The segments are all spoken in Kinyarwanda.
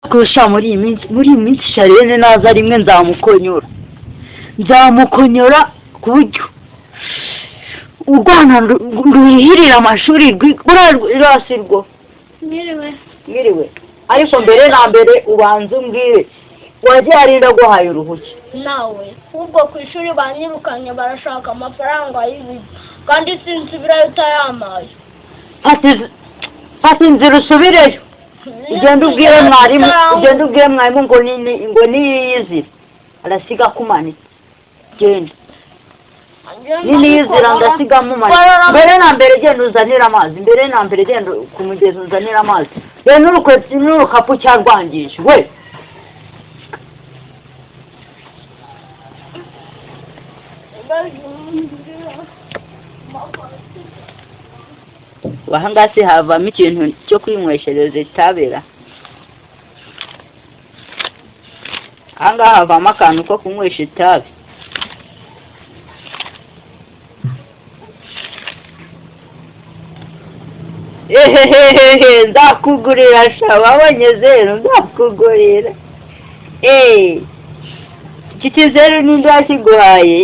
kurusha muri iyi minsi Sharene naza rimwe nzamukonyora ku buryo urwana ruhirira amashuri rwasirwo mwiriwe ariko mbere na mbere ubanza umbwire wagiye arinda guhaye uruhushya nawe ubwo ku ishuri banyirukanye barashaka amafaranga y'ibiryo kandi sinsubirayo utayamaye fata inzira usubireyo ugenda ubwire mwarimu ngo niyizire arasiga akumanitse genda niyizira ndasiga amumanitse mbere na mbere genda uzanira amazi mbere na mbere genda ku mugezi uzanira amazi rero n'urukapu cyarwangije we wahangasi havamo ikintu cyo kwinyweshereza itabera ahangaha havamo akantu ko kunywesha itabi ndakugurira sha wabonye zero ndakugurira iki kizeru ninde wakiguhaye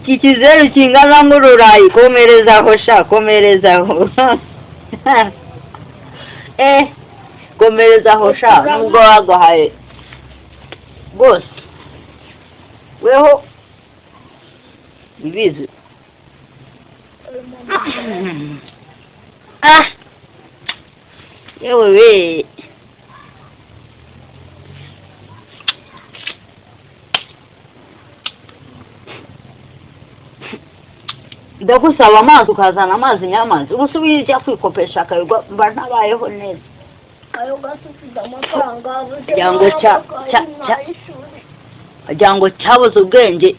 iki kizeru kingana nk'ururayi komerezaho sha komerezaho komerezaho sha nubwo waguhaye bose weho ibizi yewe we ndagusaba amazi ukazana amazi nyamazi ubu subiye ijya kwikopesha akayirwa mba ntabayeho neza ayo gasubiza amafaranga jango cyabuze ubwenge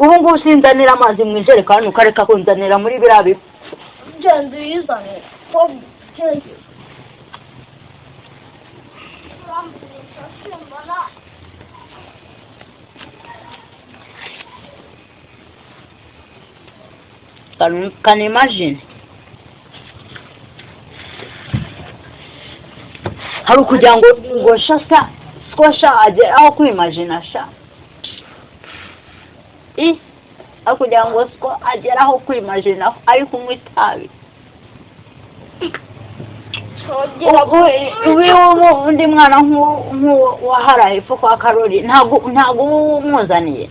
ubu ngubu sinzanira amazi mu ijerekani ukareka kunzanira muri biriya bifu genda uyizane Can imagine hari kugira ngo shasa squasha aje aho kwimagine sha aho kugira ngo agera aho kwimagine ari kunywa itabi undi mwana wahara hepfo kwa Karoli ntago umuzaniye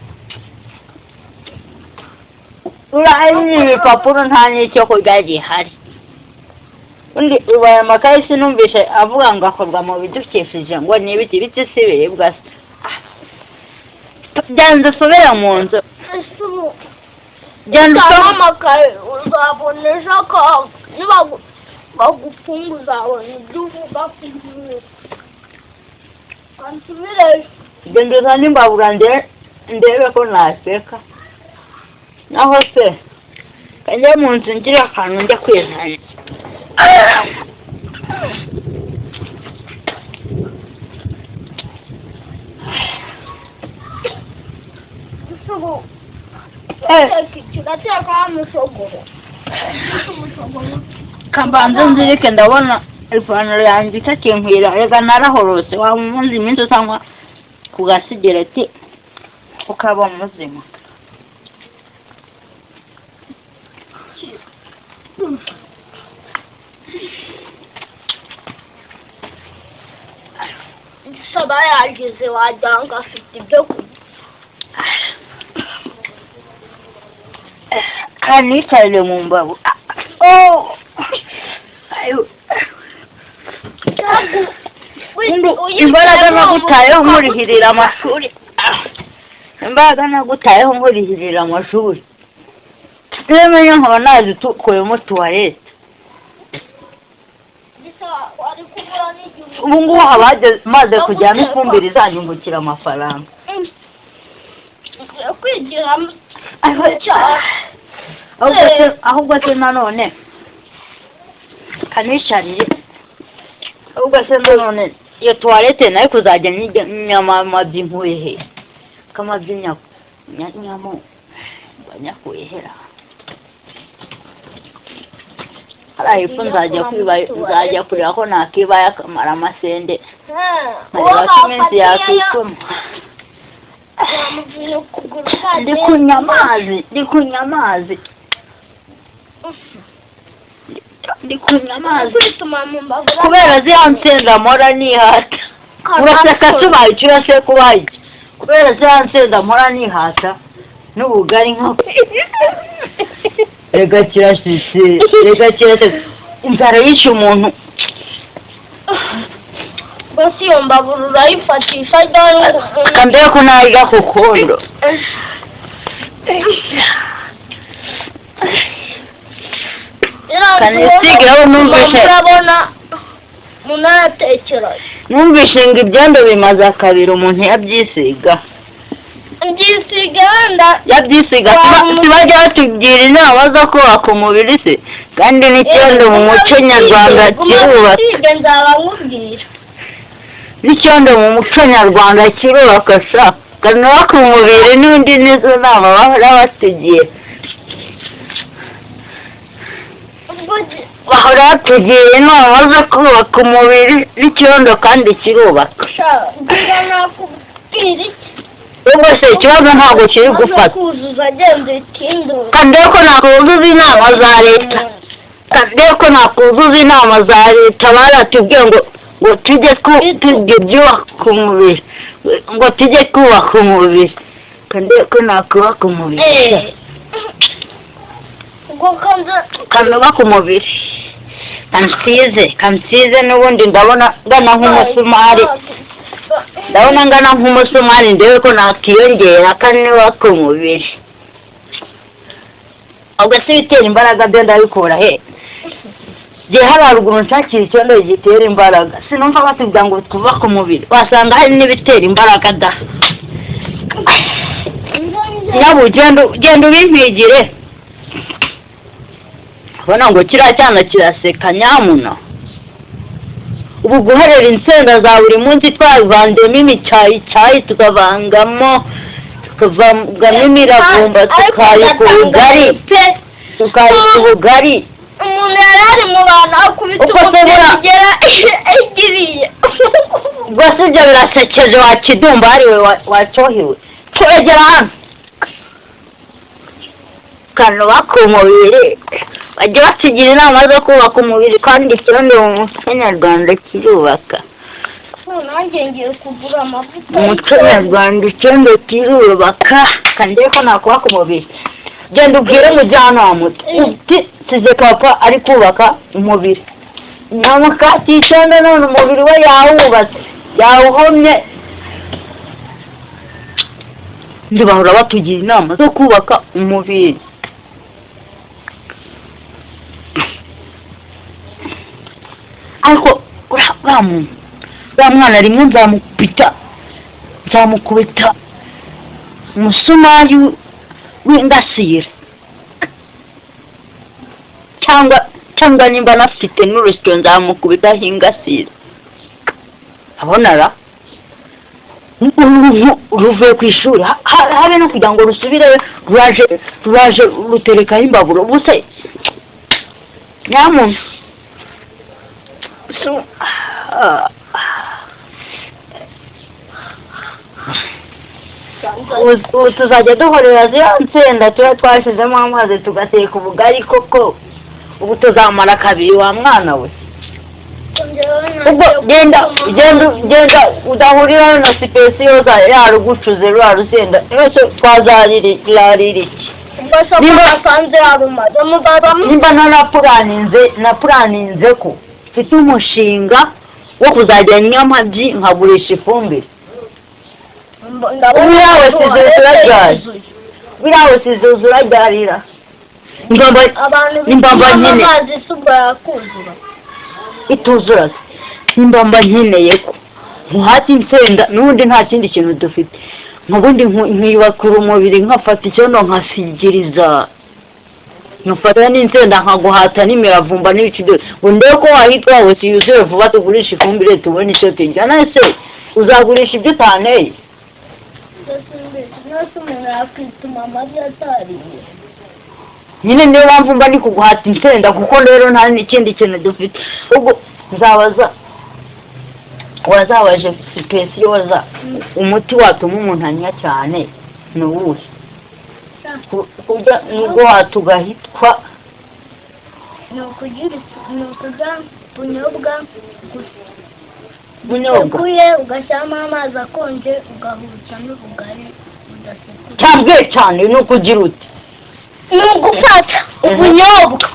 urayi ibipapuro nta n'icyo kurya gihari undi ubaye amakaye sinumvishe avuga ngo akorwa mu bidukikije ngo ni ibiti si biribwa genda usubire mu nzu genda usome amakaye uzabona ejo akaga bagufunga uzabona ibyo uvuga ku gihe kansubireyo genda uzane imbabura ndebe ko naseka naho se kajya mu nzu ngira akantu njya kwizana kambanza nzirike ndabona ipantaro yanjye itakinkwira reka narahorose waba umunsi iminsi usanywa ku gasigereti ukaba muzima saba yagize wagira ngo afite ibyo kurya kanicare mu mbabu imbaraga nagutayeho nkurihirira amashuri nemenya nkaba nazikuyemo tuwarete ubu ngubu haba maze kujyamo ifumbire izanyungukira amafaranga ahubwo se nanone kanicariye ahubwo se nanone iyo tuwarete nayo kuzajya nyamamazi nkuye he kamazi nyamo banyakuye hera hariya hepfo nzajya kureba ko nakibaya akamara amasende nkareba ko iminsi yakwituma. Ndi kunywa amazi kubera ziriya nsenda mpora nihata. Uraseka subaye icyo uraseka ubaye iki? Kubera ziriya nsenda mpora nihata n'ubugari nka reka kirasise inzara yishe umuntu. Basi iyo mbabura urayifatisha ryari? Kandebe ko nayiga ku kondo. Kanisigaho numvise munatekereza. Numvise ngo ibyondo bimaze akabiri umuntu yabyisiga. Yabyisiga ntibajya batubwira inama zo kubaka umubiri se, kandi n'icyondo mu muco nyarwanda kirubaka. N'icyondo mu muco nyarwanda kirubaka sa, kanubaka umubiri n'undi nizo nama bahora batugira. Bahora batugira inama zo kubaka umubiri n'icyondo kandi kirubaka. Ubwo se ikibazo ntabwo kiri gufata. Kandi ko nakuzuza inama za leta. Baratubwiye ngo tujye ibyubaka umubiri. Ngo tujye kubaka umubiri. Kandi ko nakubaka umubiri. Kanubaka umubiri. Kansize n'ubundi ndabona ngana nk'umusumari. Ndebe ko nakiyongera kanubaka umubiri. Ubwo se bitera imbaraga byo ndabikura he? Je haruguru nshakira icyondo gitera imbaraga. Sinumva batubwira ngo twubake umubiri. Wasanga hari n'ibitera imbaraga da. Nyabu genda ubimpigire. Ubona ngo kiriya cyana kiraseka nyamuna. Ubu guharera insenda za buri munsi twavanzemo imicyayi tukavangamo imiravumba tukayika ubugari. Umuntu yari ari mu bantu akubita umugera igiriye. Ubwo ibyo birasekeje wakidumba ariwe wacyohewe. Turegera hano. Kanubaka umubiri. Bajya batugira inama zo kubaka umubiri kandi ikirondwe mu muco nyarwanda kirubaka. Nanjye ngiye kugura amavuta. Umuco nyarwanda ikirondwe kirubaka kandi ko nakubaka umubiri. Genda ubwire mujyanama uti size papa ari kubaka umubiri. Namukati ikirondwe none umubiri we yawubatse yawuhomye. Ndibahora batugira inama zo kubaka umubiri. Ariko wa mwana rimwe nzamukubita umusumari w'ingasire cyangwa nimba nafite n'urusyo nzamukubitaho ingasire. Abonara ruvuye ku ishuri habe no kugira ngo rusubireyo ruraje ruterekaho imbabura. Ubuse nyamuntu ubu tuzajya duhorera ziriya nsenda tuba twashizemo amazi tugateka ubugari koko. Ubu tuzamara kabiri wa mwana we. Ubwo genda udahurira na sipesiyo yarugucuze rwa rusenda yose twazarira iki. Nimba napuraninze ko mfite umushinga wo kuzajya nywa amagi nkagurisha ifumbire. Birawe sizuzura ryarira. Nimbamba nyine ituzura. Nimbamba nkeneye ko muhati insenda n'ubundi nta kindi kintu dufite. Nkabundi nkiyubakura umubiri nkafata icyondo nkasigiriza. Nkafata n'insenda nkaguhata n'imiravumba n'ibici byose. Ndebe ko wahitwa hose yuzuye vuba tugurisha ifumbire tubone icyo turya. Nase uzagurisha ibyo utaneye. nyine niyo mpamvu mba ndi kuguhata insenda kuko rero nta n'ikindi kintu dufite ubwo nzabaza wazabaje sipesiyoza umuti watuma umuntu anywa cyane ni uwuhe kurya nubwo watugahitwa ni ukurya ubunyobwa bunyobwa ugashyiramo amazi akonje ugahutsa n'ubugari budasekuye cyambwe cyane ni ukugira uti ni ugufata ubunyobwa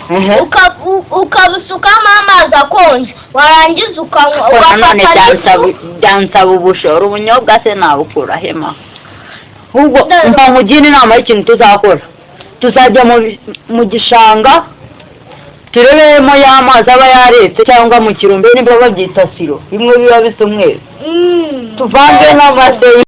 ukabusukamo amazi akonje warangiza ukanywa ugafata byansaba ubushoro ubunyobwa se nabukura hema ubwo mva mugire inama y'ikintu tuzakora tuzajya mu gishanga turebemo y'amazi aba yaretse cyangwa mu kirombe nibwo babyita siro bimwe biba bisa umweru tuvange n'amase